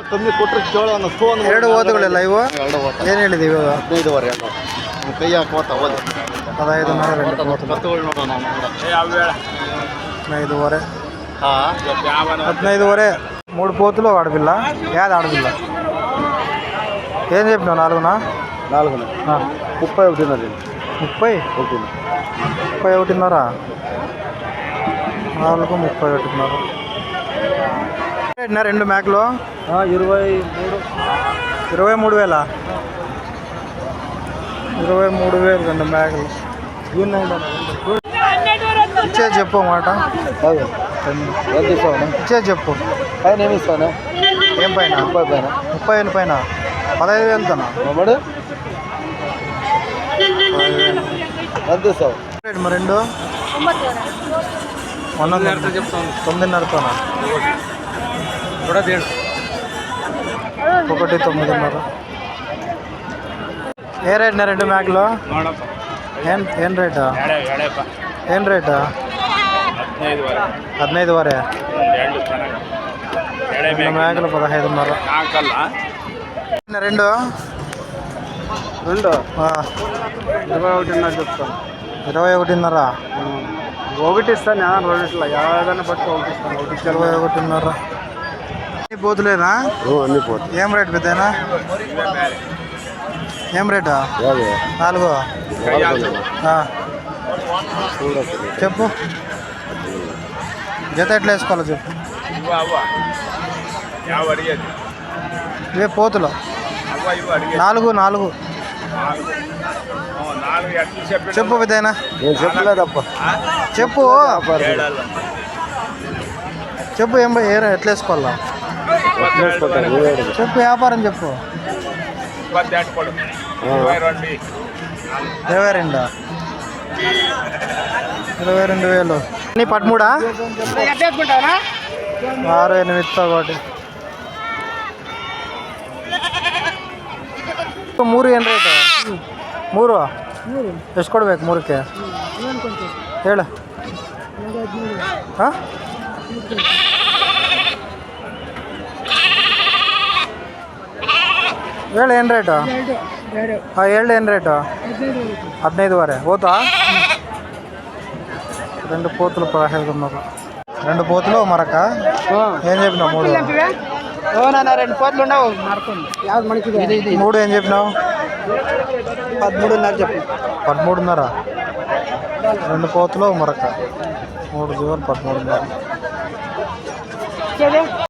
ಕಮ್ಮಿ ಕೊಟ್ಟರೆ ಕೇಳೋ ಫೋನ್ 2 ಓದುಗಳಿಲ್ಲ ಇವು ಏನು ಹೇಳಿದೆ ಇವಾಗ 15ವರೆ ಕೈ ಹಾಕೋತ ಓದಿ 15 15ವರೆ 15వరే 3 పోతులు ఆడపిల్ల యాద ఆడపిల్ల ఏం చెప్పినావు 4 31 31.5 4 31.5 2 మేకలు 23,000 2 మేకలు ఇచ్చే చెప్పు మాట ఇచ్చే చెప్పు పైన ఏమి ఇస్తాను ఏం పైన 30,000 పైన 15,000 తన ఎంత ఇస్తావు మరి 2 9.5తోనా ఒకటి 9.5 ఏ రేట్ 2 మేకలు ఏం రేటా 15వరే 2 మేకలు 15.5 2 21.5 చెప్తాను 21.5 ఒకటి ఇస్తాను రెండిట్లో ఏదైనా బట్టి ఒకటి ఇస్తాను 21.5 పోతులేనా అన్ని పోతుంది ఏం రేట్ పెద్దనా ఏం రేటా 4 చెప్పు జత ఎట్లా వేసుకోవాలో చెప్పు ఇవే పోతులు 4 చెప్పు పెద్దనా నేను చెప్పలేదప్ప చెప్పు ఏం ఎట్లా వేసుకోవాలా చెప్పు వ్యాపారం చెప్పు 22,000 నీ 13 6-8 ఒకటి 3 ಏನು ರೇಟು 3 ಎಷ್ಟು ಕೊಡ್ಬೇಕು 3ಕ್ಕೆ ಹೇಳು ಹಾಂ ಹೇಳು ಏನು ರೇಟು ಎರಡು ಏನು ರೇಟು 15వరే పోతా 2 పోతులు 15 2 పోతులు మరక ఏం చెప్పినావు 3 2 పోతులు ఉండవు యాభై మనకి 3 ఏం చెప్పినావు 13.5 చెప్పు 13.5 2 పోతులు మరక 3 జీవాలు 13.5